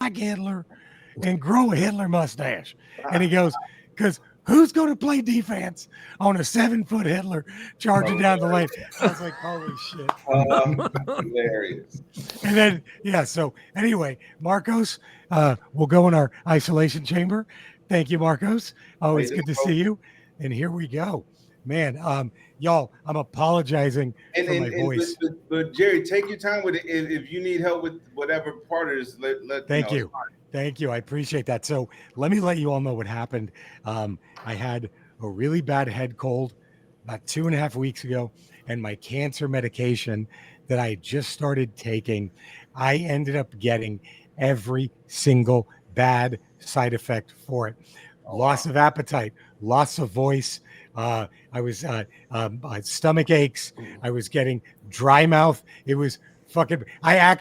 like Hitler and grow a Hitler mustache. And he goes, because who's going to play defense on a 7-foot Hitler charging down the lane? I was like, holy shit. Hilarious. And then, yeah, so anyway, Marcos, we'll go in our isolation chamber. Thank you, Marcos. Always good to see you. And here we go. Man, y'all, I'm apologizing for my voice. But Jerry, take your time with it. If you need help with whatever part it is, Thank you. Thank you. I appreciate that. So let me let you all know what happened. I had a really bad head cold about 2.5 weeks ago, and my cancer medication that I just started taking, I ended up getting every single bad side effect for it. Loss of appetite, loss of voice. I was stomach aches. I was getting dry mouth. It was fucking. I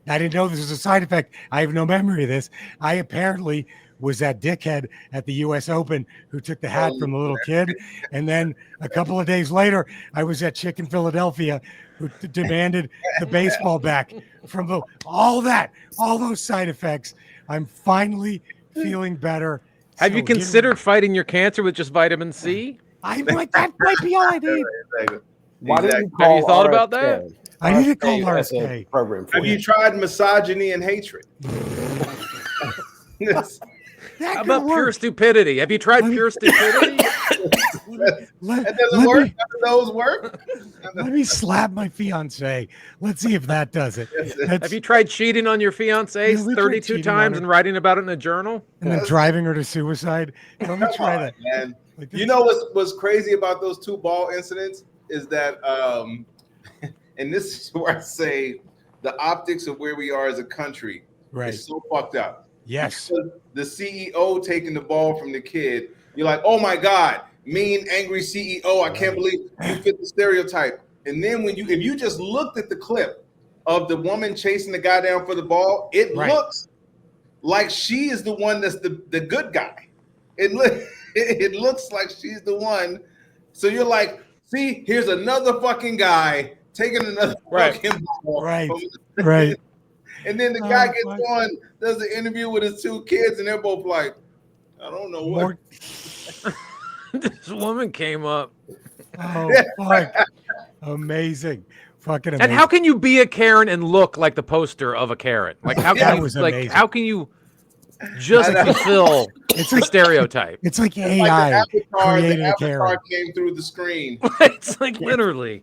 didn't know this was a side effect. I have no memory of this. I apparently was that dickhead at the U.S. Open who took the hat from the little kid, and then a couple of days later, I was that chick in Philadelphia who demanded the baseball back from all those side effects. I'm finally feeling better. Have you considered fighting your cancer with just vitamin C? That might be all I need. Why didn't you Have you thought about that? I need to call RFK. Program for Have you tried misogyny and hatred? How about pure stupidity? Have you tried pure stupidity? That doesn't work. None of those work. Let me slap my fiance. Let's see if that does it. Have you tried cheating on your fiance 32 times and writing about it in a journal? And then driving her to suicide? Let me try that. Man. You know what's crazy about those 2 ball incidents is that, and this is where I say the optics of where we are as a country is so fucked up. Yes. The CEO taking the ball from the kid, you're like, oh my God, mean, angry CEO. I can't believe you fit the stereotype. And then if you just looked at the clip of the woman chasing the guy down for the ball, it looks like she is the one that's the good guy. It looks like she's the one. So you're like, see, here's another fucking guy taking another fucking ball. Right. And then the guy gets on, does the interview with his 2 kids, and they're both like, I don't know what. This woman came up. Oh, fuck. Amazing. Fucking amazing. And how can you be a Karen and look like the poster of a Karen? Like, how can how can you just fulfill the stereotype? It's like AI creating the a Karen. came through the screen. It's like literally.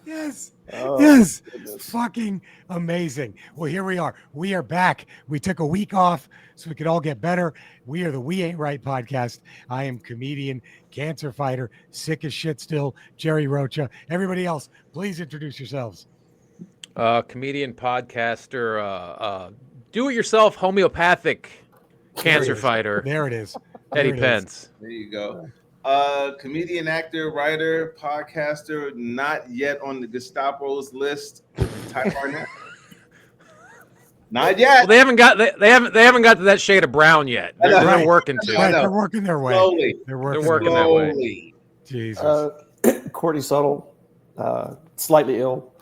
Yes. Yes. Fucking amazing. Well, here we are. We are back. We took a week off so we could all get better. We are the We Ain't Right podcast. I am comedian, cancer fighter, sick as shit still, Jerry Rocha. Everybody else, please introduce yourselves. Comedian, podcaster, do-it-yourself homeopathic cancer fighter. There it is. Eddie Pence. There you go. Comedian, actor, writer, podcaster, not yet on the Gestapo's list. Type Arnett. Not yet. Well, they haven't got to that shade of brown yet. They're working to. They're working their way. Slowly. They're working that way. Jesus. Cordy Subtle, slightly ill.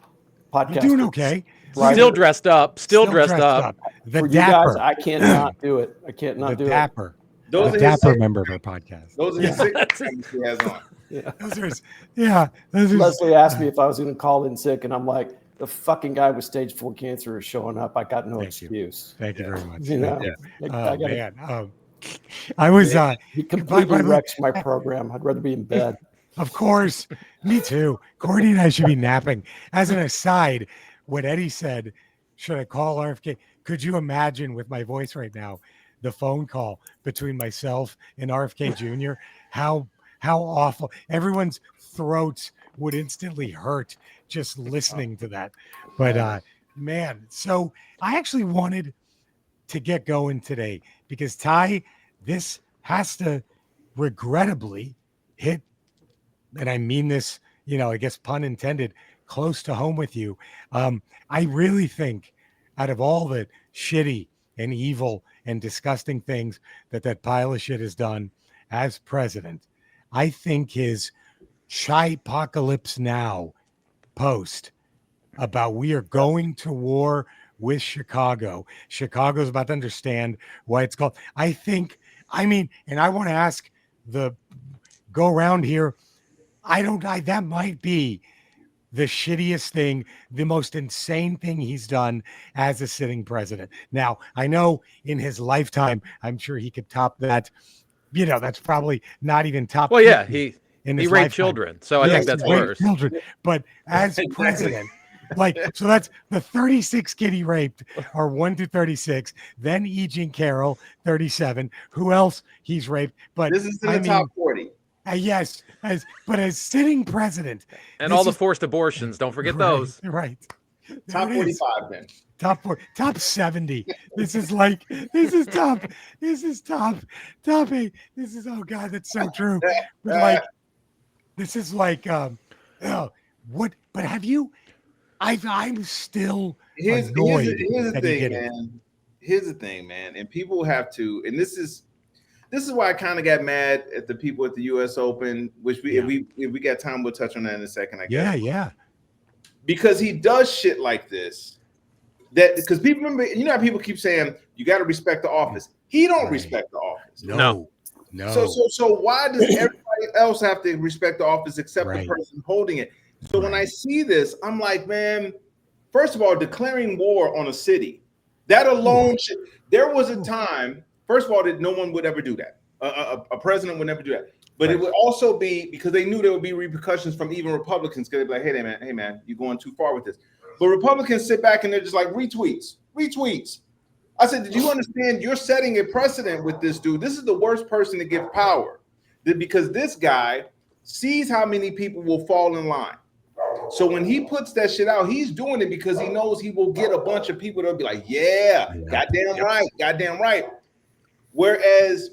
Podcast. You're doing okay. Still dressed up. Still dressed up. The For dapper. you guys, I cannot do it. I can't not the do dapper. it. Those The are dapper his member of our podcast. Those are the 6 things he has on. Yeah. Those are Leslie asked me if I was going to call in sick, and I'm like, the fucking guy with stage 4 cancer is showing up. I got no excuse. Thank you very much. You know, I was. He completely wrecks my program. I'd rather be in bed. Of course, me too. Courtney and I should be napping. As an aside, what Eddie said, should I call RFK? Could you imagine with my voice right now, the phone call between myself and RFK Jr.? How awful! Everyone's throats would instantly hurt just listening to that. But man, so I actually wanted to get going today because Ty, this has to regrettably hit, and I mean this, I guess pun intended, close to home with you. I really think out of all the shitty and evil and disgusting things that pile of shit has done as president, I think his Chipocalypse Now post about we are going to war with Chicago. Chicago's about to understand why it's called. I mean, and I want to ask the go around here. That might be the shittiest thing, the most insane thing he's done as a sitting president. Now, I know in his lifetime, I'm sure he could top that. That's probably not even top. Well, yeah, he raped lifetime. children, so I think that's worse. Children, but as president, so that's the 36 kid he raped are 1 to 36. Then E. Jean Carroll, 37. Who else he's raped? But this is in the top 40. Yes, but as sitting president, and all the forced abortions, don't forget those. Right. Top 45 then. Top 70. This is top 8. This is, oh God, that's so true. But this is what, but have you, I'm still annoyed that he did it. Here's the thing, man. And people have to, and this is why I kind of got mad at the people at the U.S. Open, which if we got time, we'll touch on that in a second, I guess. Yeah. Because he does shit like this. Because people remember, how people keep saying you got to respect the office. He don't respect the office. No. So why does everybody else have to respect the office except the person holding it? So when I see this, I'm like, man, first of all, declaring war on a city, that alone there was a time. First of all, that no one would ever do that. A president would never do that. But it would also be because they knew there would be repercussions from even Republicans. Because they'd be like, hey man, you're going too far with this. But Republicans sit back and they're just like, retweets. I said, did you understand you're setting a precedent with this dude? This is the worst person to give power. Because this guy sees how many people will fall in line. So when he puts that shit out, he's doing it because he knows he will get a bunch of people that'll be like, goddamn right. Whereas,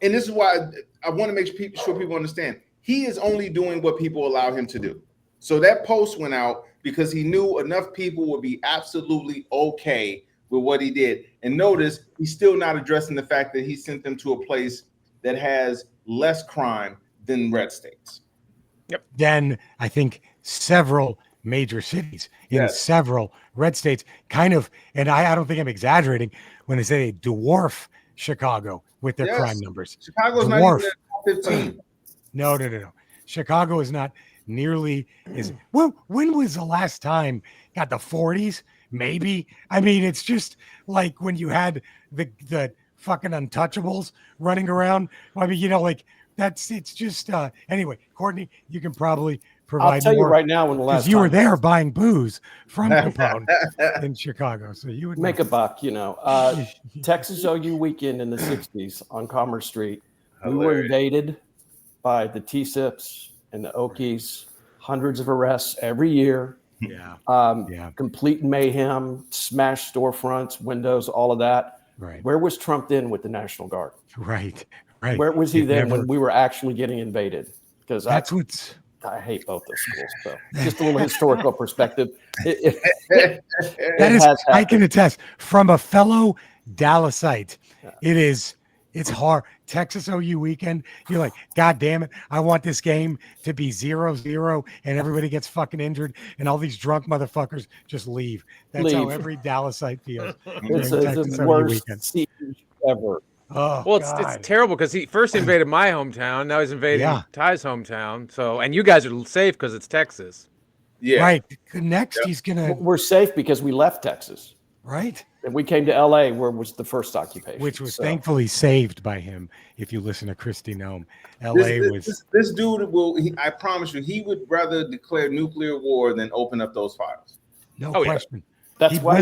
and this is why I want to make sure people understand, he is only doing what people allow him to do. So that post went out because he knew enough people would be absolutely okay with what he did. And notice he's still not addressing the fact that he sent them to a place that has less crime than red states. Yep. Then I think several major cities in several red states kind of, and I don't think I'm exaggerating when I say they dwarf Chicago with their crime numbers. Chicago's not even in the top 15. No. Chicago is not nearly as well. When was the last time? Got the 40s, maybe. I mean, it's just like when you had the fucking untouchables running around. I mean, it's just anyway. Courtney, you can probably provide. I'll tell you right now, when the last you were there buying booze from Capone in Chicago, so you would make a buck. Texas OU weekend in the '60s on Commerce Street, we were invaded by the T-Sips and the Okies. Hundreds of arrests every year. Complete mayhem, smashed storefronts, windows, all of that. Right. Where was Trump then with the National Guard? Right. Where was he then when we were actually getting invaded? Because I hate both those schools. So just a little historical perspective. I can attest from a fellow Dallasite. It's hard. Texas OU weekend. You're like, God damn it. I want this game to be 0-0 and everybody gets fucking injured and all these drunk motherfuckers just leave. That's how every Dallasite feels. It's the worst siege ever. Oh, well, it's terrible because he first invaded my hometown. Now he's invading Ty's hometown. So, and you guys are safe because it's Texas. Yeah. Right. Next, he's going to. We're safe because we left Texas. Right. And we came to LA, where was the first occupation. Which was thankfully saved by him. If you listen to Christy Nome, LA was. This dude I promise you, he would rather declare nuclear war than open up those files. No question. That's why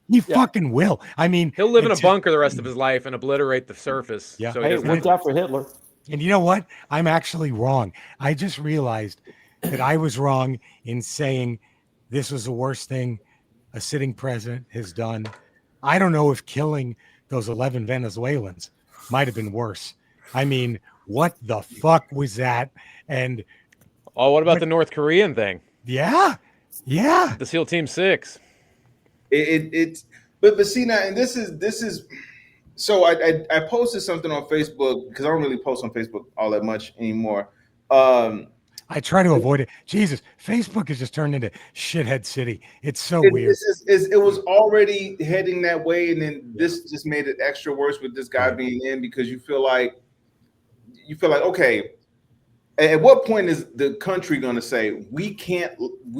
he fucking will. I mean, he'll live in a bunker the rest of his life and obliterate the surface. Yeah. So it worked out for Hitler. And you know what? I'm actually wrong. I just realized that I was wrong in saying this was the worst thing a sitting president has done. I don't know if killing those 11 Venezuelans might have been worse. I mean, what the fuck was that? And what about the North Korean thing? Yeah. The SEAL Team 6. But see now, and this is so I posted something on Facebook because I don't really post on Facebook all that much anymore. I I try to avoid it. Jesus, Facebook has just turned into shithead city. It's so weird. It was already heading that way, and then this just made it extra worse with this guy being in, because you feel like okay, at what point is the country going to say we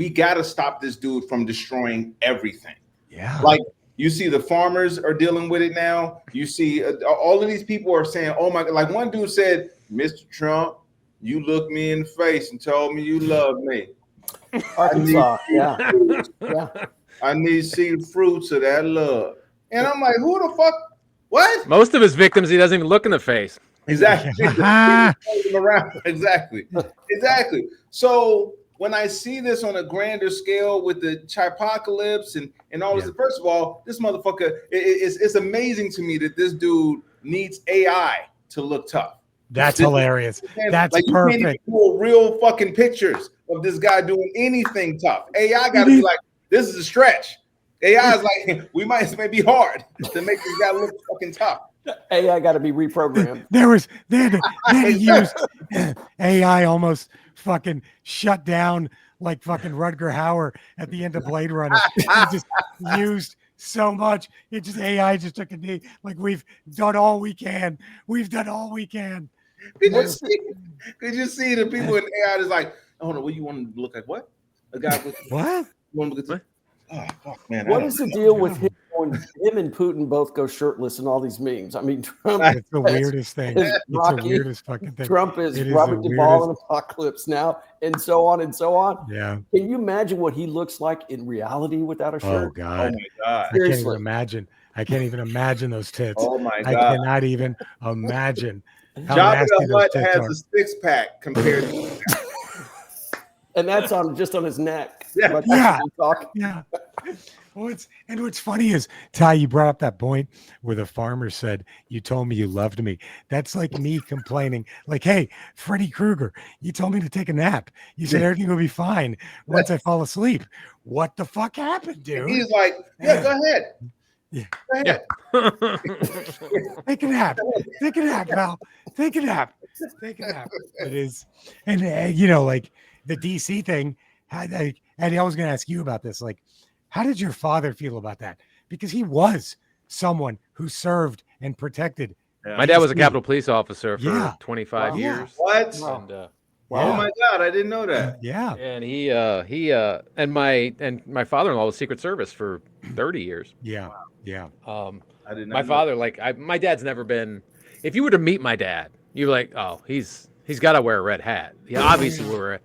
got to stop this dude from destroying everything? Yeah, like you see the farmers are dealing with it now. You see all of these people are saying, oh my God, like one dude said, Mr. Trump, you looked me in the face and told me you love me. Arkansas, yeah. I need to see the fruits of that love. And I'm like, who the fuck? What? Most of his victims, he doesn't even look in the face. Exactly. Exactly. So when I see this on a grander scale with the Chipocalypse and all this, first of all, this motherfucker, it's amazing to me that this dude needs AI to look tough. That's hilarious. That's like, perfect. You can't even pull real fucking pictures of this guy doing anything tough. AI got to be like, this is a stretch. AI is like, we might, it may be hard to make this guy look fucking tough. AI got to be reprogrammed. They had to use AI almost fucking shut down like fucking Rutger Hauer at the end of Blade Runner. It just used so much. It just AI just took a knee. Like, we've done all we can. We've done all we can. Could you see the people in AI is like, oh no, what you want to look like? What? A guy with what? You want to look at oh fuck, man. What is the deal with him and Putin both go shirtless in all these memes? I mean, Trump. It's the weirdest thing. It's Rocky, the weirdest fucking thing. Trump is Robert Duvall in Apocalypse Now, and so on and so on. Yeah. Can you imagine what he looks like in reality without a shirt? Oh God. Oh my God. I can't even imagine. I can't even imagine those tits. Oh my God. I cannot even imagine. Jabba the Hutt has a six-pack compared to and that's just on his neck. Yeah. Yeah. What's funny is, Ty, you brought up that point where the farmer said, you told me you loved me. That's like me complaining, like, hey, Freddy Krueger, you told me to take a nap. You said everything will be fine once I fall asleep. What the fuck happened, dude? He's like, yeah, go ahead. Yeah. Go ahead. Take a nap. Take a nap, pal. Take a nap. Take a nap. It is. And, like the DC thing, and I was going to ask you about this. Like, how did your father feel about that? Because he was someone who served and protected. My dad was a Capitol Police officer for 25 years. What? And, oh my God, I didn't know that. Yeah. And he and my father-in-law was Secret Service for 30 years. Yeah. Yeah. I didn't know. My father, my dad's never been. If you were to meet my dad, you're like, oh, he's got to wear a red hat. He obviously wore.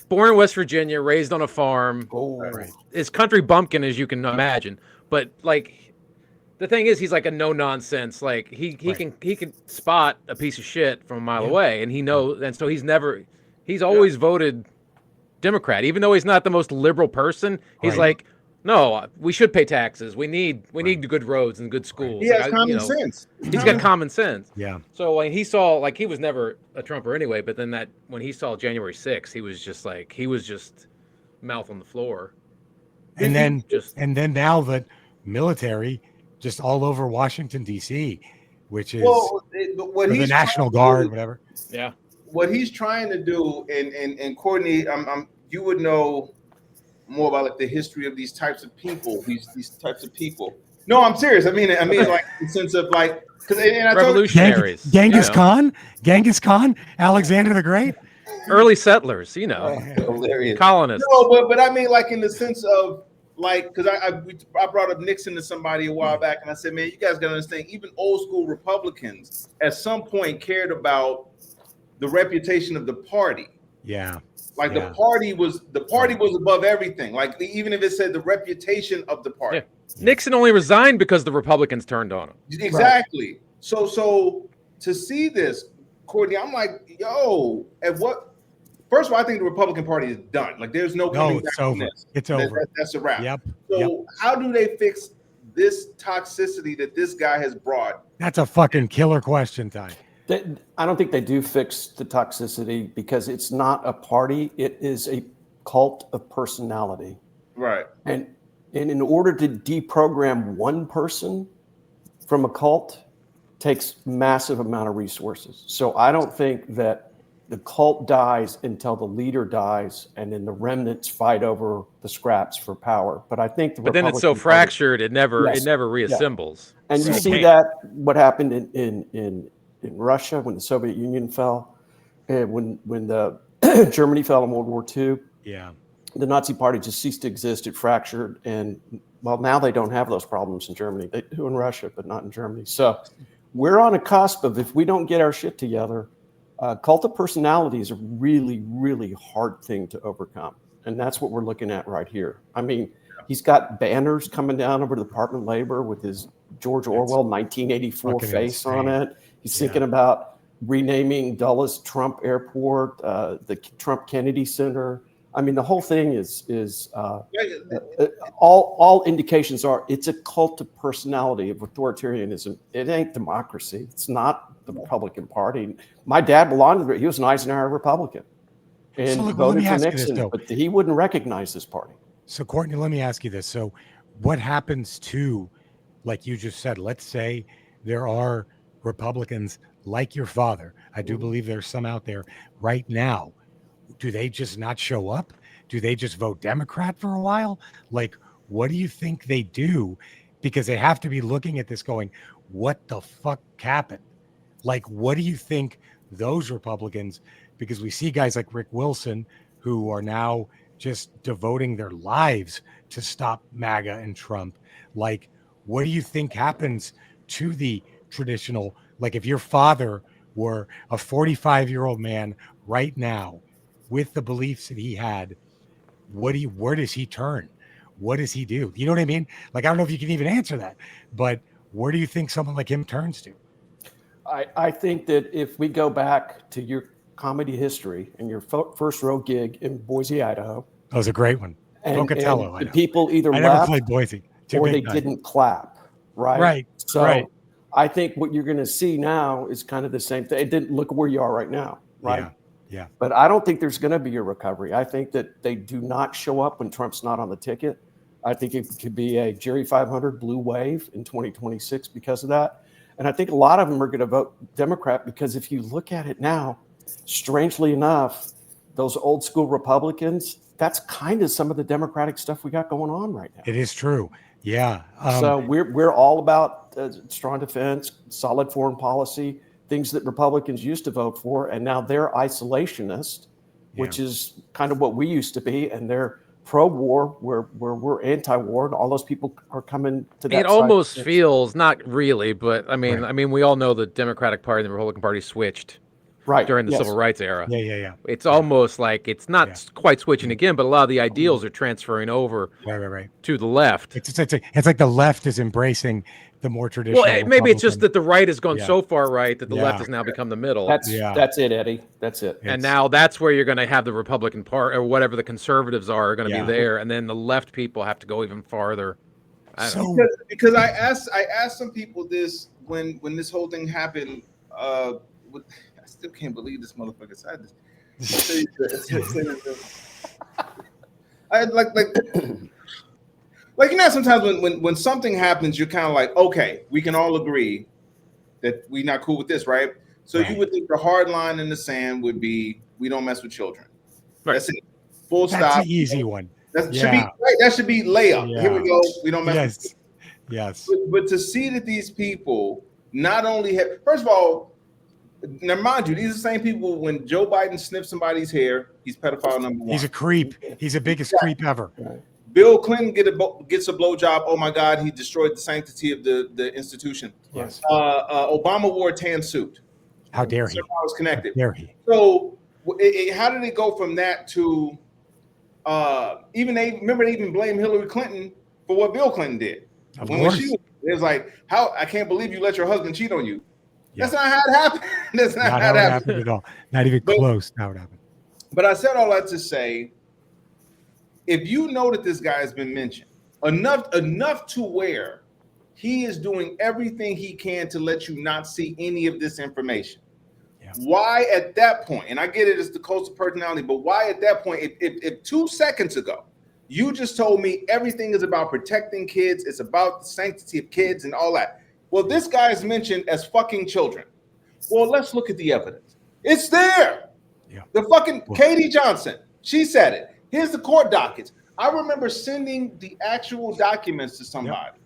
Born in West Virginia, raised on a farm. As country bumpkin as you can imagine. But like, the thing is, he's like a no nonsense. Like he can spot a piece of shit from a mile away, and he knows. And so he's always voted Democrat, even though he's not the most liberal person. He's like, no, we should pay taxes. We need good roads and good schools. He has common sense. He's got common sense. Yeah. So when he saw, he was never a Trumper anyway, but then when he saw January 6th, he was just mouth on the floor. And then now the military just all over Washington, D.C., which is the National Guard, whatever. Yeah. What he's trying to do, and Courtney, you would know more about like the history of these types of people, these types of people. No, I'm serious. I mean, like in the sense of like, because revolutionaries, Genghis Khan, Alexander the Great, early settlers, hilarious colonists. No, but I mean, like in the sense of like, because I brought up Nixon to somebody a while back, and I said, man, you guys gotta understand, even old school Republicans at some point cared about the reputation of the party. Yeah. Like the party was above everything. Like even if it said the reputation of the party. Yeah. Nixon only resigned because the Republicans turned on him. Exactly. Right. So to see this, Courtney, I'm like, yo, at what? First of all, I think the Republican Party is done. Like there's no coming back from this. It's over. That's a wrap. Yep. So how do they fix this toxicity that this guy has brought? That's a fucking killer question, Ty. I don't think they do fix the toxicity because it's not a party. It is a cult of personality. Right. And in order to deprogram one person from a cult takes massive amount of resources. So I don't think that the cult dies until the leader dies, and then the remnants fight over the scraps for power. But I think but then it's so fractured, it never reassembles. And you see that what happened in Russia when the Soviet Union fell, and when the Germany fell in World War II. Yeah, the Nazi Party just ceased to exist. It fractured, and well, now they don't have those problems in Germany. They do in Russia, but not in Germany. So we're on a cusp of, if we don't get our shit together, cult of personality is a really, really hard thing to overcome. And that's what we're looking at right here. I mean, he's got banners coming down over the Department of Labor with his George Orwell 1984 face on it. He's thinking about renaming Dulles Trump Airport, the Trump Kennedy Center. I mean, the whole thing is all indications are it's a cult of personality of authoritarianism. It ain't democracy. It's not the Republican Party. My dad belonged to it. He was an Eisenhower Republican and voted for Nixon, but he wouldn't recognize this party. So, Courtney, let me ask you this. So what happens to, like you just said, let's say there are Republicans like your father. I do believe there's some out there right now. Do they just not show up? Do they just vote Democrat for a while? Like, what do you think they do? Because they have to be looking at this going, what the fuck happened? Like, what do you think those Republicans, because we see guys like Rick Wilson who are now just devoting their lives to stop MAGA and Trump. Like, what do you think happens to the traditional, like if your father were a 45-year-old man right now with the beliefs that he had, where does he turn? What does he do? You know what I mean? Like, I don't know if you can even answer that, but where do you think someone like him turns to? I think that if we go back to your comedy history and your first row gig in Boise, Idaho. That was a great one. And the people either I laughed never played Boise. or they didn't clap, right? Right. So I think what you're going to see now is kind of the same thing. It didn't look where you are right now, right? Yeah. But I don't think there's going to be a recovery. I think that they do not show up when Trump's not on the ticket. I think it could be a Jerry 500 blue wave in 2026 because of that. And I think a lot of them are going to vote Democrat because if you look at it now, strangely enough, those old school Republicans, that's kind of some of the Democratic stuff we got going on right now. It is true. Yeah. So we're all about strong defense, solid foreign policy, things that Republicans used to vote for, and now they're isolationist, which is kind of what we used to be, and they're pro-war, where we're anti-war, and all those people are coming to that. It almost feels, not really, but I mean, we all know the Democratic Party and the Republican Party switched during the Civil Rights era. Yeah. It's almost like it's not quite switching again, but a lot of the ideals are transferring over to the left. It's like the left is embracing the more traditional. Well, maybe it's just that the right has gone so far right that the left has now become the middle. That's it, Eddie. That's it. And now that's where you're going to have the Republican Party or whatever the conservatives are going to be there, and then the left people have to go even farther. Because I asked some people this when this whole thing happened. I still can't believe this motherfucker said this. I like you know, sometimes when something happens, you're kind of like, okay, we can all agree that we're not cool with this, right? So you would think the hard line in the sand would be we don't mess with children. That's it. Full stop. That's the easy one. That should be layup. Yeah. Here we go. We don't mess with children. Yes. But to see that these people not only have, first of all, now mind you, these are the same people when Joe Biden sniffs somebody's hair, he's pedophile number one. He's a creep. He's the biggest creep ever. Right. Bill Clinton gets a blowjob. Oh my God, he destroyed the sanctity of the institution. Yes. Obama wore a tan suit. How dare he? Somehow was connected. How dare he? So how did it go from that to they even blame Hillary Clinton for what Bill Clinton did. When she was like, how I can't believe you let your husband cheat on you. Yeah. That's not how it happened. That's not how it happened at all. Not even close to how it happened. But I said all that to say, if you know that this guy has been mentioned enough to where he is doing everything he can to let you not see any of this information. Yeah. Why at that point, and I get it, it's the cult of personality, but why at that point, if 2 seconds ago, you just told me everything is about protecting kids, it's about the sanctity of kids and all that. Well, this guy is mentioned as fucking children. Well, let's look at the evidence. It's there. Yeah. The fucking Katie Johnson, she said it. Here's the court dockets. I remember sending the actual documents to somebody.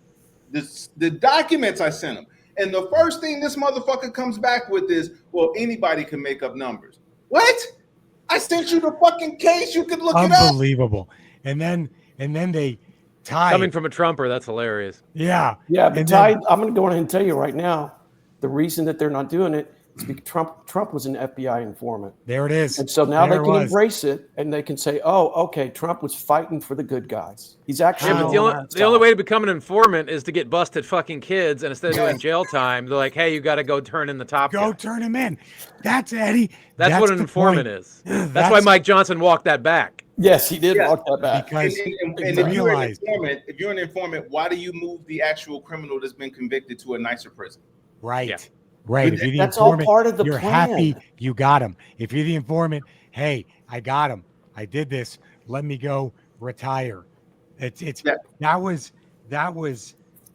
The documents I sent him. And the first thing this motherfucker comes back with is, well, anybody can make up numbers. What? I sent you the fucking case. You could look it up. Unbelievable. And then they tied. Coming from a Trumper, that's hilarious. Yeah. Yeah, but And Ty, then- I'm going to go ahead and tell you right now, the reason that they're not doing it is because Trump was an FBI informant. There it is. And so now There they it can was. embrace it and they can say, oh, okay, Trump was fighting for the good guys. He's actually Yeah, but the only way to become an informant is to get busted fucking kids, and instead of doing jail time, they're like, hey, you got to go turn in the top Go guy. turn him in. That's Eddie. That's what an the informant point. is. That's why Mike Johnson walked that back. Yes, he did Yeah. walk that back. Because And they if you're an realized, informant, why do you move the actual criminal that's been convicted to a nicer prison? right. Yeah. Right. If you're the That's all informant, part of the you're plan. happy you got him. If you're the informant, hey, I got him. I did this. Let me go retire. It's Yeah. that was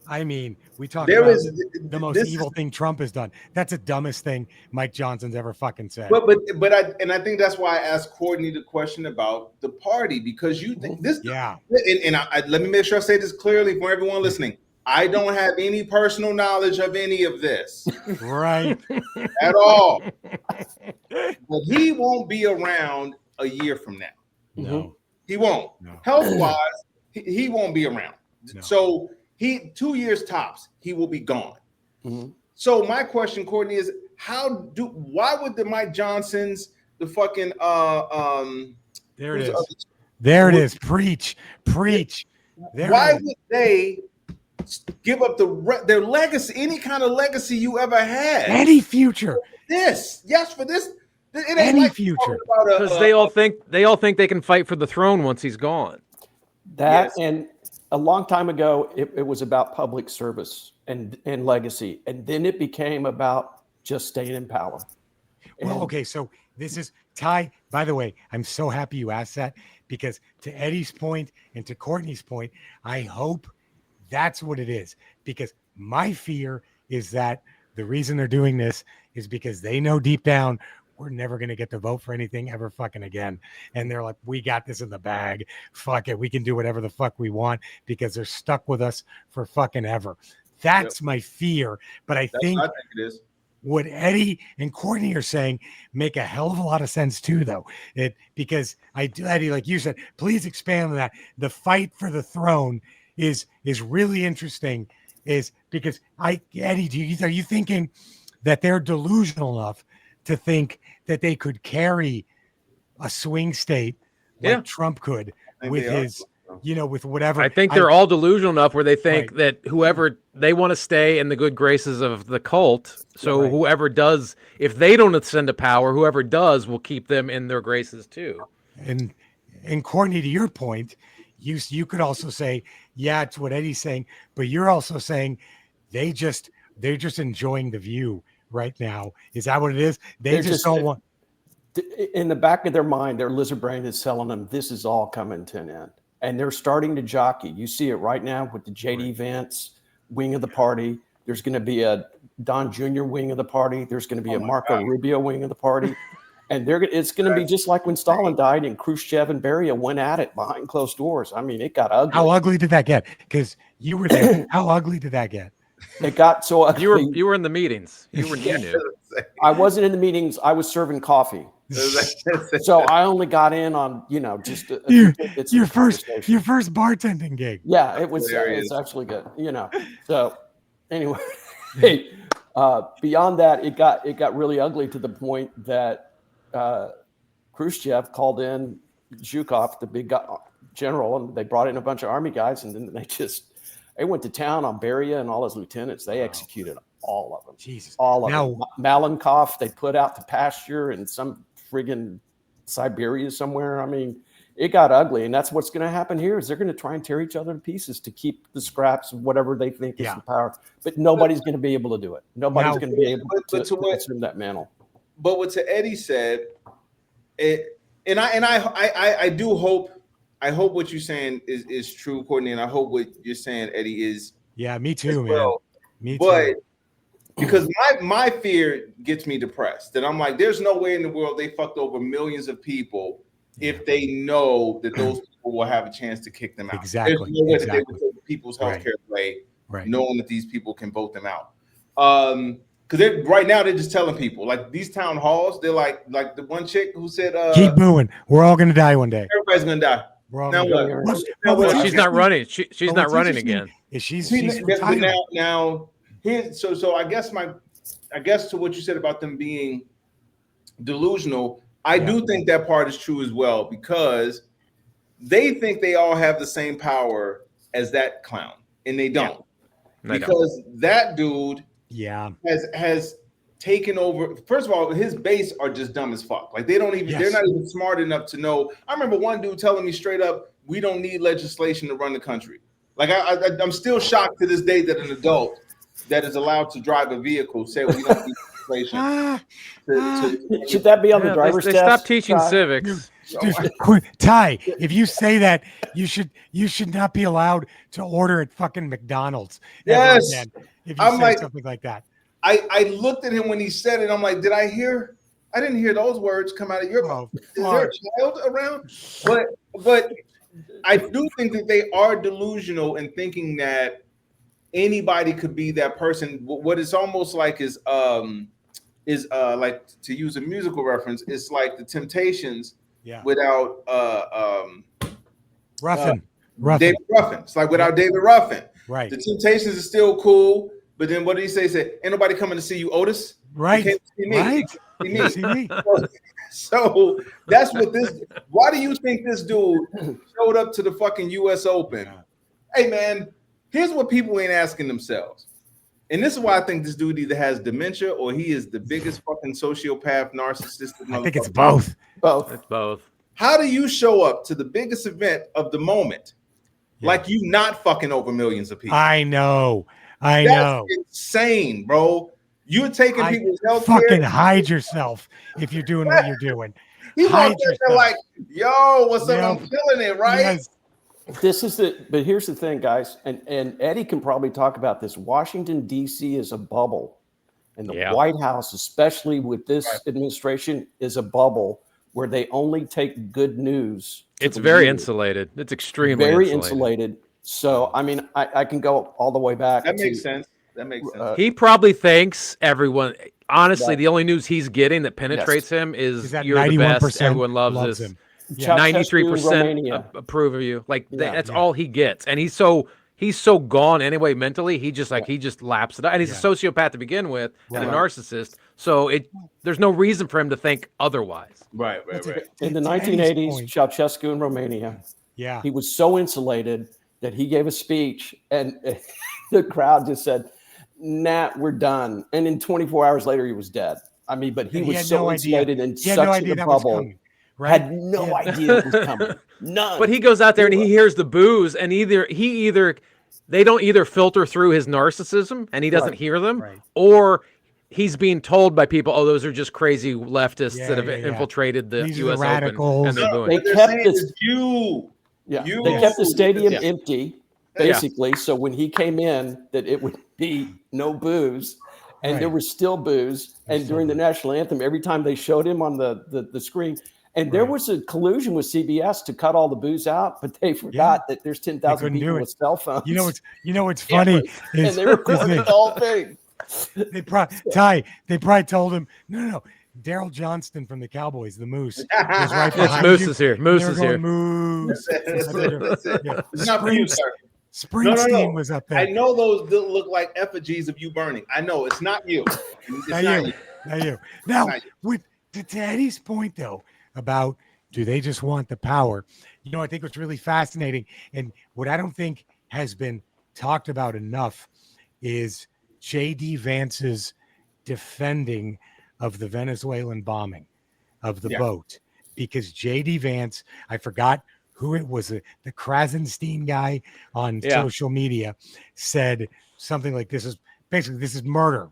I mean, we talked There about is the most this evil thing Trump has done. That's the dumbest thing Mike Johnson's ever fucking said. But I think that's why I asked Courtney the question about the party, because you think this. Yeah. And let me make sure I say this clearly for everyone listening. I don't have any personal knowledge of any of this Right. at all. But he won't be around a year from now. No. He won't. No. Health-wise, he won't be around. No. So 2 years tops, he will be gone. Mhm. So my question, Courtney, is why would the Mike Johnsons, the fucking There it who's is. the other- There it is. Preach. There why it is. would they give up their legacy, any kind of legacy you ever had? Any future. For this. It ain't Any like future. Because they all think they can fight for the throne once he's gone. That Yes. and a long time ago, it was about public service and legacy. And then it became about just staying in power. Well, And- okay, so this is Ty. By the way, I'm so happy you asked that, because to Eddie's point and to Courtney's point, I hope that's what it is. Because my fear is that the reason they're doing this is because they know deep down we're never going to get to vote for anything ever fucking again. And they're like, we got this in the bag. Fuck it. We can do whatever the fuck we want, because they're stuck with us for fucking ever. That's my fear. But I think I think it is. what Eddie and Courtney are saying make a hell of a lot of sense too, though. Because Eddie, like you said, please expand on that. The fight for the throne is really interesting. Is because Eddie, are you thinking that they're delusional enough to think that they could carry a swing state like Yeah. Trump could I think with they are. his, with whatever? I think they're all delusional enough where they think Right. that whoever they want to stay in the good graces of the cult. So Right. whoever does, if they don't ascend to power, whoever does will keep them in their graces too. And Courtney, to your point, you could also say, yeah, it's what Eddie's saying, but you're also saying they're just enjoying the view right now. Is that what it is? They just don't want. In the back of their mind, their lizard brain is telling them this is all coming to an end. And they're starting to jockey. You see it right now with the JD Vance wing of the party. There's going to be a Don Jr. wing of the party. There's going to be a Marco Rubio wing of the party. And it's going to be just like when Stalin died and Khrushchev and Beria went at it behind closed doors. I mean, it got ugly. How ugly did that get? Because you were there. How ugly did that get? It got so ugly. You were in the meetings. You knew. I wasn't in the meetings. I was serving coffee. So I only got in on, just it's Your first bartending gig. Yeah, it was. Hilarious. It's actually good. So anyway, hey, beyond that, it got really ugly to the point that Khrushchev called in Zhukov, the big general, and they brought in a bunch of army guys, and then they went to town on Beria and all his lieutenants. They executed all of them. Jesus. All of Now- them. Malenkov, they put out to pasture in some friggin' Siberia somewhere. I mean, it got ugly, and that's what's going to happen here. Is they're going to try and tear each other to pieces to keep the scraps of whatever they think is the power. But nobody's going to be able to do it. Nobody's going to be able to assume that mantle. But what Eddie said, and I do hope. I hope what you're saying is true, Courtney, and I hope what you're saying, Eddie, is Yeah, me too, man. well. Me too. But because my fear gets me depressed. And I'm like, there's no way in the world they fucked over millions of people if they know that those people will have a chance to kick them out. Exactly. There's no way that they would take people's healthcare away, knowing that these people can vote them out. Because right now they're just telling people, like these town halls, they're like the one chick who said, "Keep booing, we're all gonna die one day. Everybody's gonna die." Now what? She's not running. She's not running again. Is she's retired. Now here, so I guess to what you said about them being delusional, I do think that part is true as well, because they think they all have the same power as that clown, and they don't. Because that dude has taken over. First of all, his base are just dumb as fuck. Like they're not even smart enough to know. I remember one dude telling me straight up, we don't need legislation to run the country. Like I'm still shocked to this day that an adult that is allowed to drive a vehicle said we don't need legislation. Should that be on the driver's test? They stopped teaching civics. Ty, if you say that, you should not be allowed to order at fucking McDonald's. Yes. If you say something like that. I looked at him when he said it. I'm like, I didn't hear those words come out of your mouth. Is there a child around? But I do think that they are delusional in thinking that anybody could be that person. What it's almost like is like, to use a musical reference, it's like the Temptations without Ruffin. David Ruffin. It's like without David Ruffin. Right. The Temptations is still cool, but then what did he say? He said, ain't nobody coming to see you, Otis. Right. You can't see me. See me. So that's what this. Why do you think this dude showed up to the fucking U.S. Open? Hey man, here's what people ain't asking themselves, and this is why I think this dude either has dementia or he is the biggest fucking sociopath, narcissistic. I think it's both. It's both. How do you show up to the biggest event of the moment like you not fucking over millions of people? I know. That's insane, bro. You're taking people's health care. Fucking hide yourself if you're doing what you're doing. He's out there like, yo, what's up? I'm feeling it, right? Yes. But here's the thing, guys, and Eddie can probably talk about this. Washington, D.C. is a bubble. And the White House, especially with this administration, is a bubble where they only take good news. It's very insulated. It's extremely insulated. So, I mean, I can go all the way back. That makes sense. He probably thinks everyone. Honestly, the only news he's getting that penetrates him is you're the best. Everyone loves him. 93% approve of you. Like that's all he gets, and he's so gone anyway mentally. He just laps it up, and he's a sociopath to begin with, and a narcissist. So there's no reason for him to think otherwise. Right. In the 1980s, Ceausescu in Romania, he was so insulated that he gave a speech, and the crowd just said, nah, we're done. And in 24 hours later, he was dead. I mean, but he was so insulated and such in a bubble. Had no idea it was coming. None. But he goes out there and he hears the boos, and they don't either filter through his narcissism and he doesn't hear them, or he's being told by people, oh, those are just crazy leftists that have infiltrated the U.S. Open, and they're booing. They kept the stadium empty. Basically, so when he came in, that it would be no booze, and there was still booze. And during the national anthem, every time they showed him on the screen, and there was a collusion with CBS to cut all the booze out, but they forgot that there's 10,000 people with cell phones. You know what's funny and they recorded the whole thing. They probably told him no. Daryl Johnston from the Cowboys, the Moose, is right behind Moose you. is here. Moose is here. Moose. It's not for you, sir. Springsteen was up there. I know those look like effigies of you burning. I know it's not you. Not you. Now, to Eddie's point though about do they just want the power? I think what's really fascinating and what I don't think has been talked about enough is J.D. Vance's defending of the Venezuelan bombing of the boat, because J.D. Vance, I forgot who it was, the Krasenstein guy on social media, said something like, this is murder.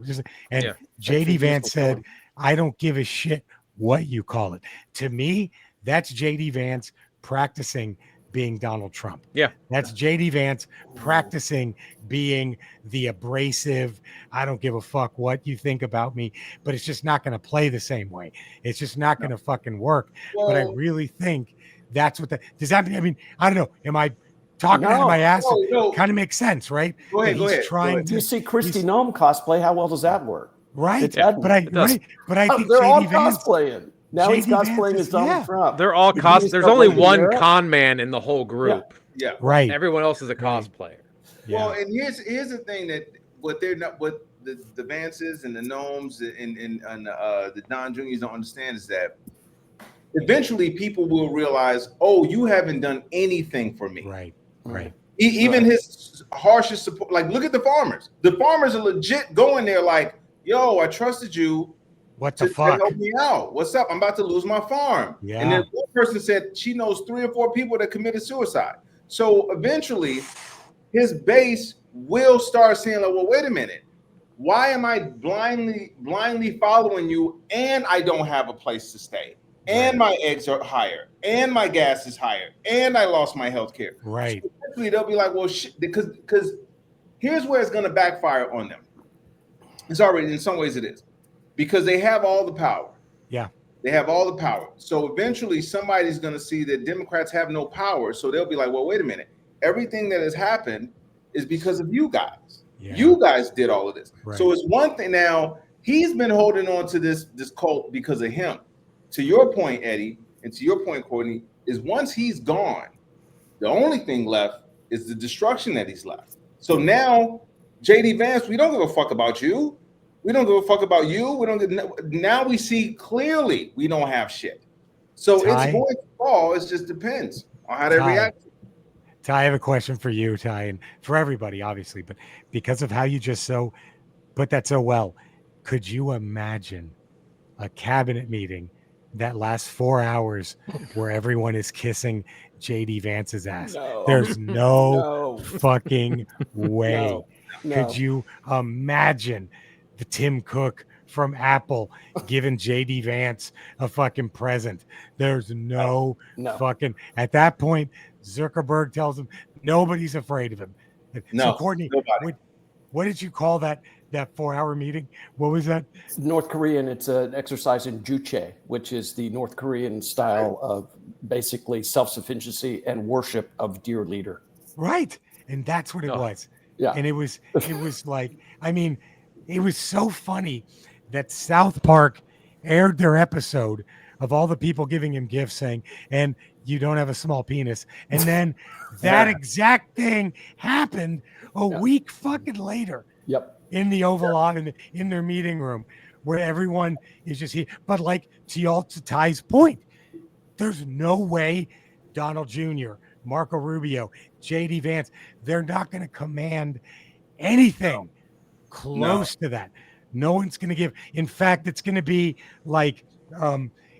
And J.D. Vance said, I don't give a shit what you call it. To me, that's J.D. Vance practicing being Donald Trump. Yeah. That's JD Vance practicing being the abrasive, I don't give a fuck what you think about me, but it's just not going to play the same way. It's just not going to fucking work. But I Well, really think that's what does that mean? I mean, I don't know. Am I talking out of my ass? no. Kind of makes sense, right? Go ahead, That go he's ahead, go trying ahead. to You see Christy he's- Nome cosplay. How well does that work? right. It's Yeah, But I it does. right, but I think they're all JD Vance, cosplaying. Now he's JD Vance cosplaying is- as Donald yeah. Trump. They're all Did cos. you There's start only looking one Europe? con man in the whole group. Yeah. right. Everyone else is a cosplayer. Well, and here's the thing that what the Vances and the Gnomes and the Don Juniors don't understand is that eventually people will realize, oh, you haven't done anything for me. Right. Even his harshest support, like look at the farmers. The farmers are legit going there like, yo, I trusted you What to the fuck? help me out. What's up? I'm about to lose my farm. Yeah. And then one person said she knows 3 or 4 people that committed suicide. So eventually his base will start saying, like, well, wait a minute. Why am I blindly following you and I don't have a place to stay? And my eggs are higher, and my gas is higher, and I lost my health care. Right. So eventually they'll be like, well, shit, because here's where it's going to backfire on them. It's already, in some ways it is, because they have all the power. Yeah. They have all the power. So eventually somebody's going to see that Democrats have no power. So they'll be like, well, wait a minute. Everything that has happened is because of you guys. Yeah. You guys did all of this. Right. So it's one thing now, he's been holding on to this cult because of him. To your point, Eddie, and to your point, Courtney, is once he's gone, the only thing left is the destruction that he's left. So now, JD Vance, we don't give a fuck about you. We don't give a fuck about you. We don't. Now we see clearly we don't have shit. So Ty? it's going to fall. It just depends on how they Ty. react. Ty, I have a question for you, Ty, and for everybody, obviously, but because of how you just put that so well, could you imagine a cabinet meeting that lasts 4 hours where everyone is kissing JD Vance's ass? No. There's no No. fucking way. No. Could you imagine the Tim Cook from Apple giving JD Vance a fucking present? There's no fucking, at that point, Zuckerberg tells him nobody's afraid of him. No, so Courtney, nobody. what did you call that 4-hour meeting? What was that? North Korean, it's an exercise in juche, which is the North Korean style of basically self-sufficiency and worship of dear leader. Right. And that's what it was. Yeah. And it was like, I mean, it was so funny that South Park aired their episode of all the people giving him gifts saying, and you don't have a small penis. And then that exact thing happened a week fucking later. Yep. In the Oval Office, in their meeting room, where everyone is just here. But like to Ty's point, there's no way Donald Jr., Marco Rubio, JD Vance, they're not going to command anything close to that. No one's going to give. In fact, it's going to be like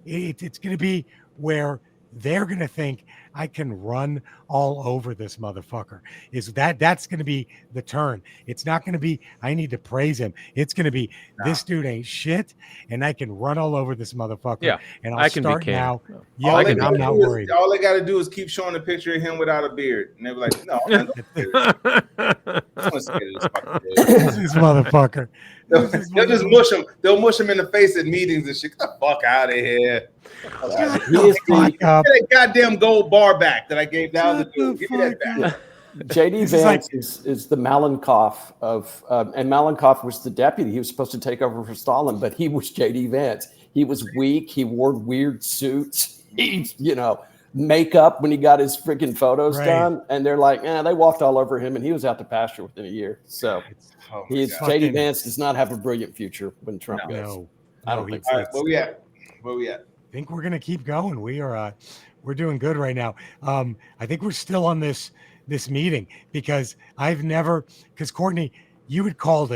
it's going to be where they're going to think I can run all over this motherfucker. That's going to be the turn. It's not going to be I need to praise him. It's going to be this dude ain't shit, and I can run all over this motherfucker. Yeah, and I can start be king. now. No. Yeah, I'm not worried. All they got to do is keep showing a picture of him without a beard, and they're like, "No, I'm not scared of this motherfucker." They'll just mush him. They'll mush him in the face at meetings and shit. Get the fuck out of here. He is that goddamn gold bar back that I gave down the dude. Give me that back. JD Vance is the Malenkov of, and Malenkov was the deputy. He was supposed to take over for Stalin, but he was JD Vance. He was weak. He wore weird suits. He, makeup when he got his freaking photos done. And they're like, they walked all over him, and he was out to pasture within a year. So JD Vance does not have a brilliant future when Trump goes. No, I don't think so. All right, where we at? Where we at? I think we're gonna keep going. We are we're doing good right now. I think we're still on this meeting because because Courtney, you had called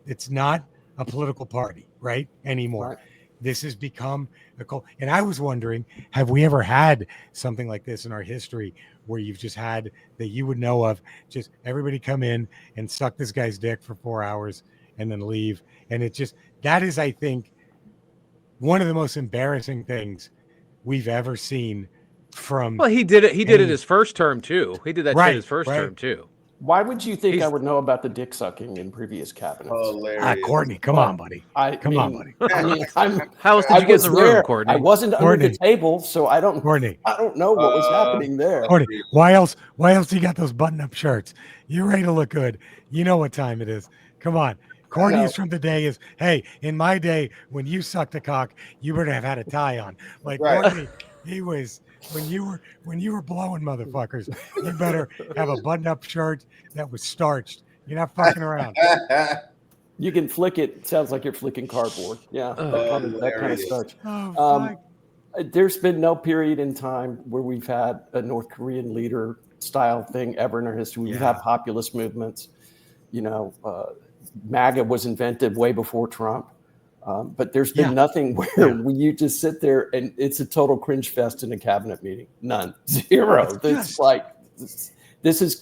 it's not a political party, right? Anymore. Right. This has become a cult. And I was wondering, have we ever had something like this in our history where you've just had that you would know of, just everybody come in and suck this guy's dick for 4 hours and then leave? And that is, I think, one of the most embarrassing things we've ever seen from. Well, he did it. He did it any- his first term too. He did that Right, shit his first right. term too. Why would you think I He's- would know about the dick sucking in previous cabinets? Hilarious. Courtney, come But on, buddy. I Come mean, on, buddy. I mean, I'm. How else did I you get in was the room, there. Courtney? I wasn't under Courtney. the table, so I don't. Courtney. I don't know what was happening there. Courtney, why else you got those button-up shirts? You're ready to look good. You know what time it is. Come on. Courtney No. is from the day is, hey, in my day, when you sucked a cock, you better have had a tie on. Like Right. Courtney, he was when you were blowing motherfuckers, you better have a button-up shirt that was starched. You're not fucking around. You can flick it. Sounds like you're flicking cardboard. Yeah, that kind of hilarious. starch. Oh, fuck. There's been no period in time where we've had a North Korean leader style thing ever in our history. We've had populist movements. You know, MAGA was invented way before Trump. But there's been nothing where you just sit there and it's a total cringe fest in a cabinet meeting. None. Zero. It's like, this is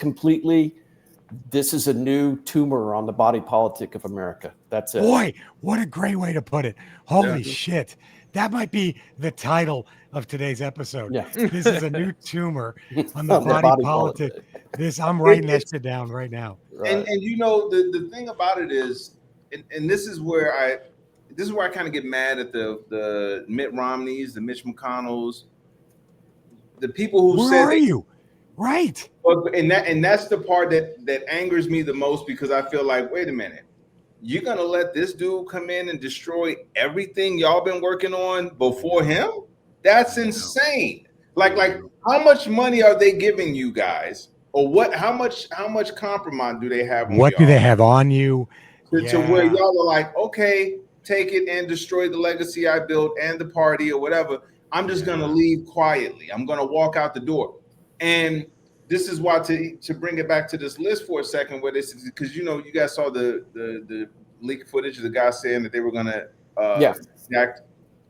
a new tumor on the body politic of America. That's it. Boy, what a great way to put it. Holy shit. That might be the title of today's episode. Yeah. This is a new tumor on the On the body body politic. politic. I'm writing that shit down right now. Right. And you know the thing about it is, and this is where I kind of get mad at the Mitt Romneys, the Mitch McConnells, the people who Where said are you? Right. and that's the part that angers me the most, because I feel like, wait a minute, you're gonna let this dude come in and destroy everything y'all been working on before him? That's insane. Like how much money are they giving you guys? Or what? How much compromise do they have on What do y'all? they have on you? To where y'all are like, okay, take it and destroy the legacy I built and the party or whatever. I'm just gonna leave quietly. I'm gonna walk out the door. And this is why, to bring it back to this list for a second, where this is, because you guys saw the leaked footage of the guy saying that they were gonna exact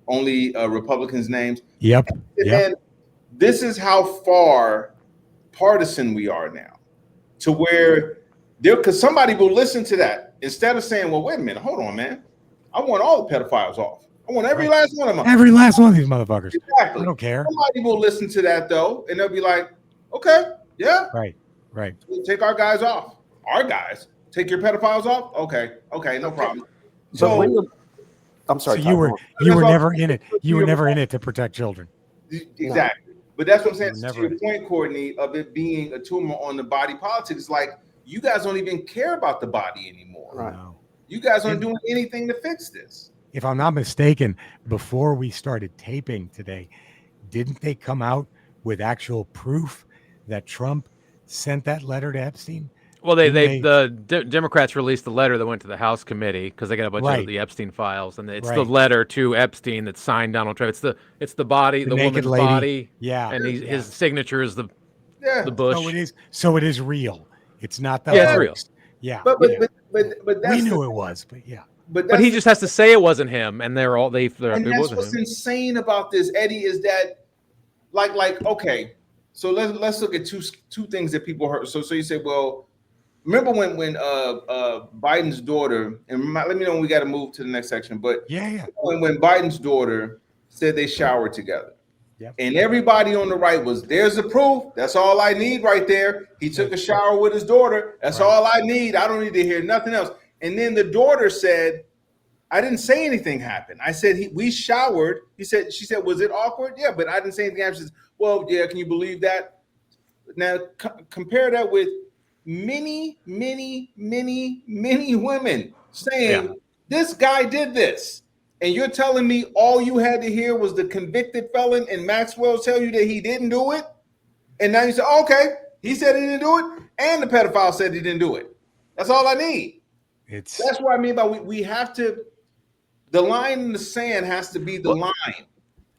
only Republicans' names. Yep. And this is how far partisan we are now, to where because somebody will listen to that instead of saying, well, wait a minute, hold on, man. I want all the pedophiles off. I want every last one of them. Every last one of these motherfuckers. Exactly. I don't care. Somebody will listen to that though, and they'll be like, okay, yeah. Right. We'll take our guys off. Our guys. Take your pedophiles off? Okay, no problem. So I'm sorry. So you were never in it. You were never in it to protect children. Exactly. But that's what I'm saying. Never. To your point, Courtney, of it being a tumor on the body politics, like, you guys don't even care about the body anymore. Right. No. You guys aren't doing anything to fix this. If I'm not mistaken, before we started taping today, didn't they come out with actual proof that Trump sent that letter to Epstein? Well, the Democrats released the letter that went to the House committee because they got a bunch of the Epstein files, and it's the letter to Epstein that signed Donald Trump. It's the body, the naked woman's lady. body, Yeah, and his signature is the bush. So it is real. It's not that. Yeah, it's real. Yeah, But that's we knew it was. But yeah. But he just has to say it wasn't him, and they're and it that's wasn't what's him. insane about this, Eddie, is that like okay, so let's look at two things that people heard. So you say, well, remember when Biden's daughter, and let me know when we got to move to the next section, but when Biden's daughter said they showered together. Yep. And everybody on the right was, there's the proof. That's all I need right there. He took a shower with his daughter. That's all I need. I don't need to hear nothing else. And then the daughter said, I didn't say anything happened. I said, we showered. She said, was it awkward? Yeah, but I didn't say anything. She says, well, yeah, can you believe that? Now, compare that with many women saying, this guy did this. And you're telling me all you had to hear was the convicted felon and Maxwell tell you that he didn't do it? And now you say, okay, he said he didn't do it, and the pedophile said he didn't do it. That's all I need. That's what I mean by we have to, the line in the sand has to be the line.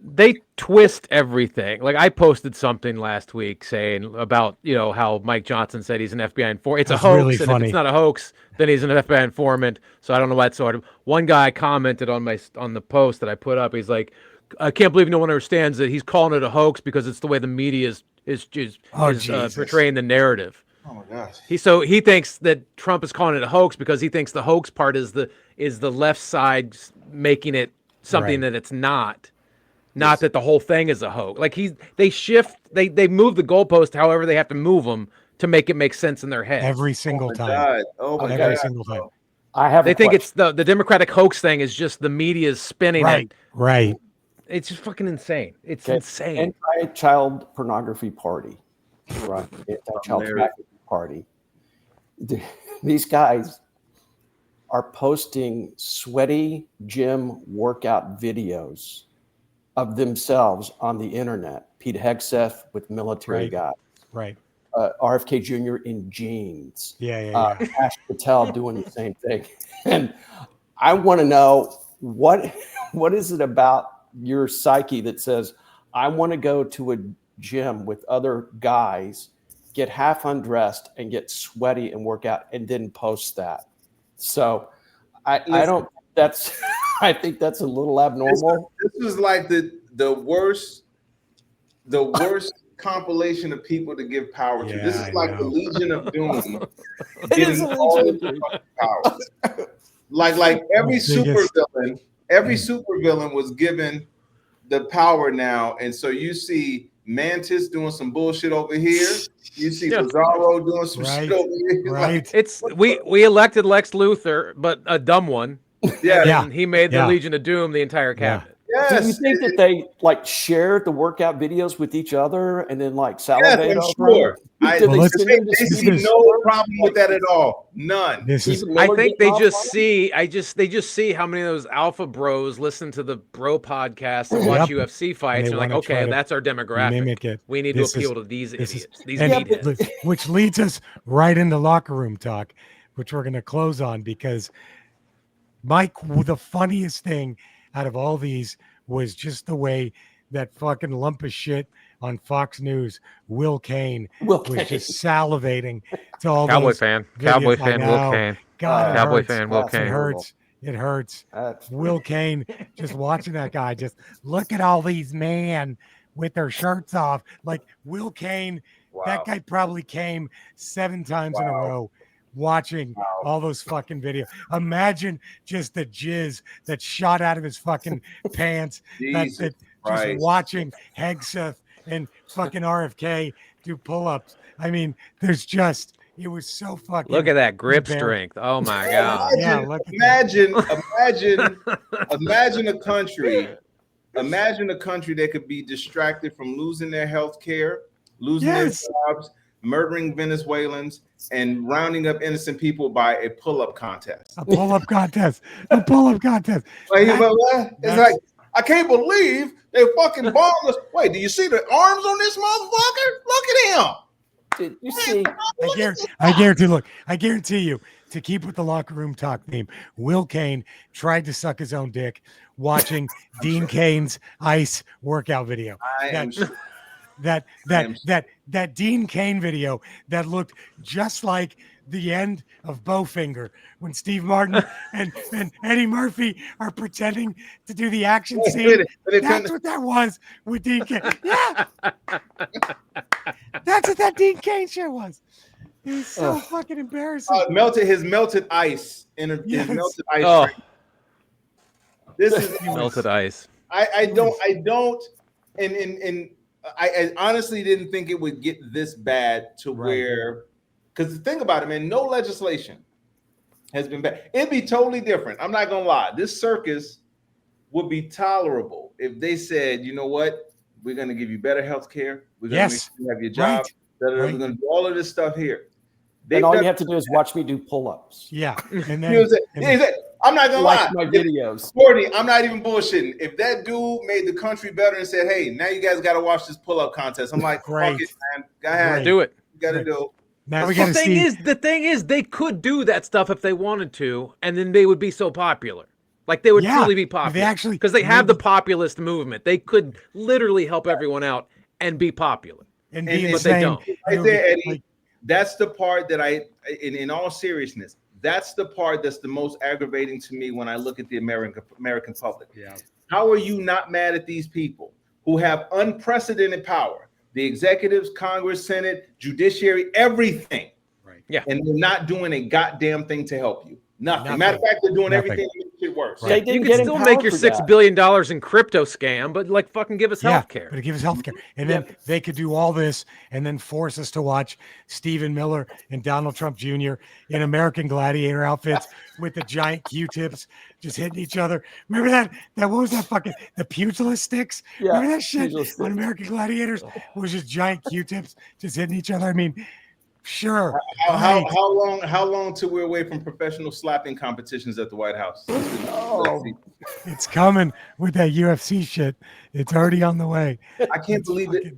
They twist everything. Like, I posted something last week saying about, how Mike Johnson said he's an FBI informant. It's a hoax, really and if it's not a hoax, then he's an FBI informant. So I don't know what sort of. One guy commented on the post that I put up. He's like, I can't believe no one understands that he's calling it a hoax because it's the way the media is portraying the narrative. Oh my gosh. He thinks that Trump is calling it a hoax because he thinks the hoax part is the left side making it something that it's not. not that the whole thing is a hoax. Like they move the goalpost however they have to move them to make it make sense in their head. Every single time. God. Oh my Every God. single time. They think it's the Democratic hoax thing is just the media's spinning it. Right. It's just fucking insane. It's insane. Anti-child pornography party, right? Anti-child trafficking party. These guys are posting sweaty gym workout videos of themselves on the internet. Pete Hegseth with military guys. Right. RFK Jr. in jeans. Yeah. Ash Patel doing the same thing. And I want to know what is it about your psyche that says, I want to go to a gym with other guys, get half undressed and get sweaty and work out and then post that. So I think that's a little abnormal. This was like the worst compilation of people to give power to. This is like the Legion of Doom. Getting all the power. Like every supervillain was given the power now, and so you see Mantis doing some bullshit over here. You see Bizarro doing some shit over here. Right. It's we elected Lex Luthor, but a dumb one. Yeah. And he made the Legion of Doom the entire cabinet. Yes. Do you think that they like share the workout videos with each other and then like salivate I'm over sure. them? They see no problem with that at all. None. I think they just see. They just see how many of those alpha bros listen to the bro podcast and watch UFC fights. And they're like, okay, that's our demographic. Mimic it. We need to appeal to these idiots. These meatheads. Which leads us right into locker room talk, which we're going to close on because Mike, the funniest thing out of all these was just the way that fucking lump of shit on Fox News, Will Kane was just salivating to all Cowboy those fan, videos. Cowboy fan, Will Kane. God, Cowboy fan, Will Kane. It hurts. Will Kane, just watching that guy, just look at all these men with their shirts off. Like Will Kane, that guy probably came 7 times in a row watching all those fucking videos. Imagine just the jizz that shot out of his fucking pants. Just watching Hegseth and fucking RFK do pull-ups. I mean, it was so fucking. Look at that grip strength. Oh my God. Imagine a country. Imagine a country that could be distracted from losing their health care, losing their jobs, murdering Venezuelans, and rounding up innocent people by a pull-up contest. A pull-up contest. It's like, I can't believe they fucking bombed us. Wait, do you see the arms on this motherfucker? Look at him. Did you see? I guarantee you, to keep with the locker room talk theme, Will Kane tried to suck his own dick watching Dean Kane's ice workout video. That Dean Kane video that looked just like the end of Bowfinger when Steve Martin and Eddie Murphy are pretending to do the action scene. That's what that was with Dean Kane. Yeah. That's what that Dean Kane shit was. It was so fucking embarrassing. His melted ice in his melted ice. This is melted ice. I honestly didn't think it would get this bad to where, because the thing about it, man, no legislation has been bad. It'd be totally different. I'm not gonna lie. This circus would be tolerable if they said, you know what, we're gonna give you better health care. We're gonna make sure you have your job. We're gonna do all of this stuff here. And all you have to do is watch me do pull-ups. Yeah. And then, I'm not gonna lie. My videos. Courtney, I'm not even bullshitting. If that dude made the country better and said, "Hey, now you guys got to watch this pull-up contest," I'm like, "Fuck it, man. Go ahead, do it. You got to do it." Now we got to see. The thing is, they could do that stuff if they wanted to, and then they would be so popular. Like they would truly be popular. Because they have the populist movement. They could literally help everyone out and be popular. But they don't. Right there, Eddie. That's the part that in all seriousness, that's the part that's the most aggravating to me when I look at the American public. Yeah. How are you not mad at these people who have unprecedented power? The executives, Congress, Senate, judiciary, everything. Right. Yeah. And they're not doing a goddamn thing to help you. Nothing. Matter of fact, they're doing everything. shit works. They You didn't can get still empowered make your for $6 that. billion in crypto scam, but like fucking give us health care. But it gives us healthcare. And then they could do all this and then force us to watch Stephen Miller and Donald Trump Jr. in American Gladiator outfits with the giant Q-tips just hitting each other. Remember that? What was that fucking the pugilist sticks? Yeah, Remember that shit pugilist on sticks. American Gladiators? It was just giant Q-tips just hitting each other. I mean, sure. How long till we're away from professional slapping competitions at the White House? Oh, It's coming with that UFC shit. It's already on the way. I can't believe it,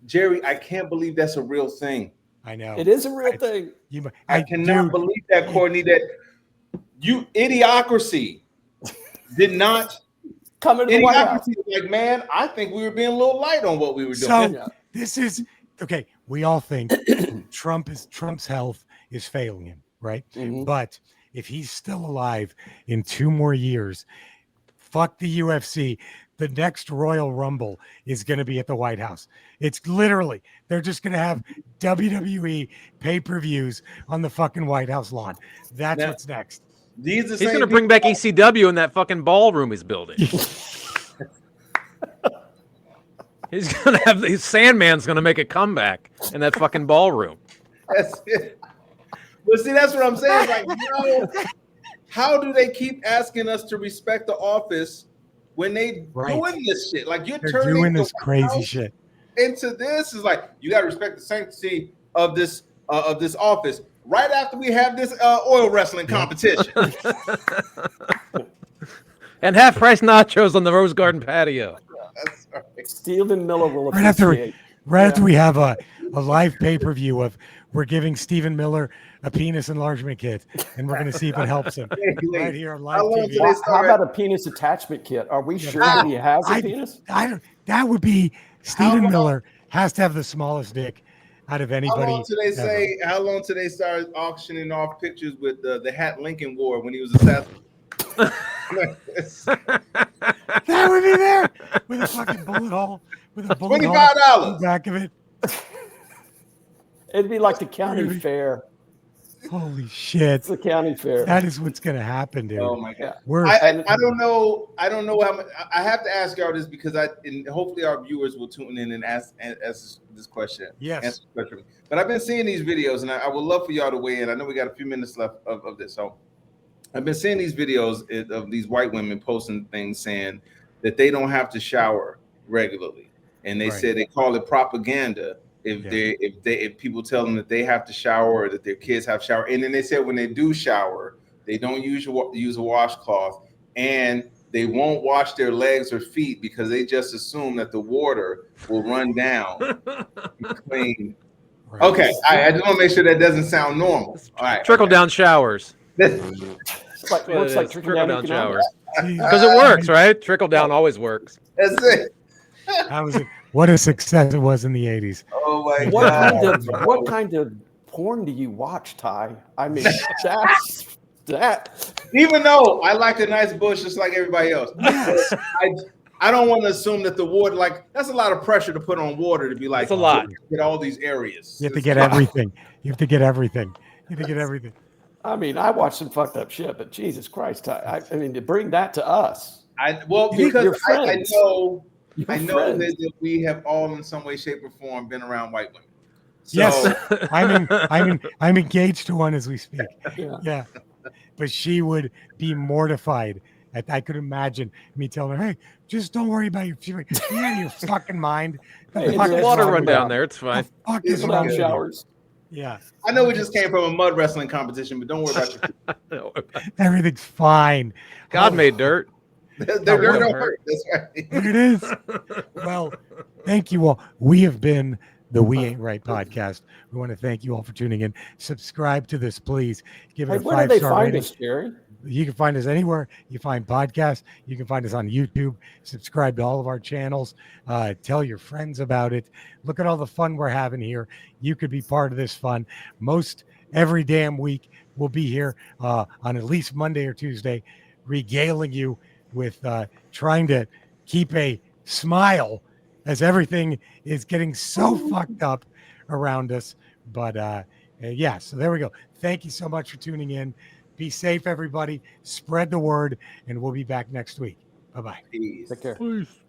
Jerry. I can't believe that's a real thing. I know it is a real thing. I cannot believe that, Courtney. That idiocracy did not come into the White House. Like, man, I think we were being a little light on what we were doing. So this is okay. We all think Trump's health is failing him, right? Mm-hmm. But if he's still alive in 2 more years, fuck the UFC. The next Royal Rumble is going to be at the White House. It's literally, they're just going to have WWE pay-per-views on the fucking White House lawn. That's what's next. He's going to bring back ECW in that fucking ballroom he's building. He's going to have the Sandman's going to make a comeback in that fucking ballroom. That's it. But see, that's what I'm saying. Like, how do they keep asking us to respect the office when they doing this shit? Like, they're doing this crazy shit into this. Is like, you got to respect the sanctity of this office. Right after we have this oil wrestling competition. And half-price nachos on the Rose Garden patio. That's right. Stephen Miller will right after we have a live pay-per-view of we're giving Stephen Miller a penis enlargement kit, and we're going to see if it helps him right here on live TV. How about a penis attachment kit? Are we sure that he has a penis? That would be Stephen Miller has to have the smallest dick out of anybody. How long till they start auctioning off pictures with the hat Lincoln wore when he was assassinated? That would be there with a fucking bullet hole, with a bullet hole $25 in the back of it. It'd be like the county fair. Holy shit! It's the county fair. That is what's gonna happen, dude. Oh my god! I don't know how much. I have to ask y'all this because and hopefully our viewers will tune in and ask this question. Yes. Answer this question. But I've been seeing these videos, and I would love for y'all to weigh in. I know we got a few minutes left of this, so I've been seeing these videos of these white women posting things saying that they don't have to shower regularly, and they say they call it propaganda. If people tell them that they have to shower or that their kids have shower, and then they said when they do shower, they don't use a washcloth, and they won't wash their legs or feet because they just assume that the water will run down and clean. Right. Okay, I just want to make sure that doesn't sound normal. All right, trickle down showers. Looks like trickle down showers because it works, right? Trickle down always works. That's it. How was it? What a success it was in the 80s. Oh my God. What kind of porn do you watch, Ty? I mean, that. Even though I like a nice bush just like everybody else. Yes. I don't want to assume that the water, like, that's a lot of pressure to put on water to be like, it's a lot. Get all these areas. You have to get everything. You have to get everything. I mean, I watched some fucked up shit, but Jesus Christ, Ty. I mean, to bring that to us. Because I know that we have all in some way, shape, or form been around white women. So, yes, I'm engaged to one as we speak. Yeah. But she would be mortified. I could imagine me telling her, "Hey, just don't worry about your." She's like, "You out of your fucking mind." Hey, water run down there. It's fine. Fuck is wrong showers. Yeah. I know we just came from a mud wrestling competition, but don't worry about everything's fine. God made dirt. The dirt don't hurt. That's right. There it is. Well, thank you all. We have been the We Ain't Right podcast. We want to thank you all for tuning in. Subscribe to this, please. Give it a 5-star rating. Us, Jerry? You can find us anywhere you find podcasts. You can find us on YouTube. Subscribe to all of our channels. Tell your friends about it. Look at all the fun we're having here. You could be part of this fun. Most every damn week we'll be here on at least Monday or Tuesday, regaling you with trying to keep a smile as everything is getting so fucked up around us. But so there we go. Thank you so much for tuning in. Be safe, everybody. Spread the word, and we'll be back next week. Bye-bye. Peace. Take care. Peace.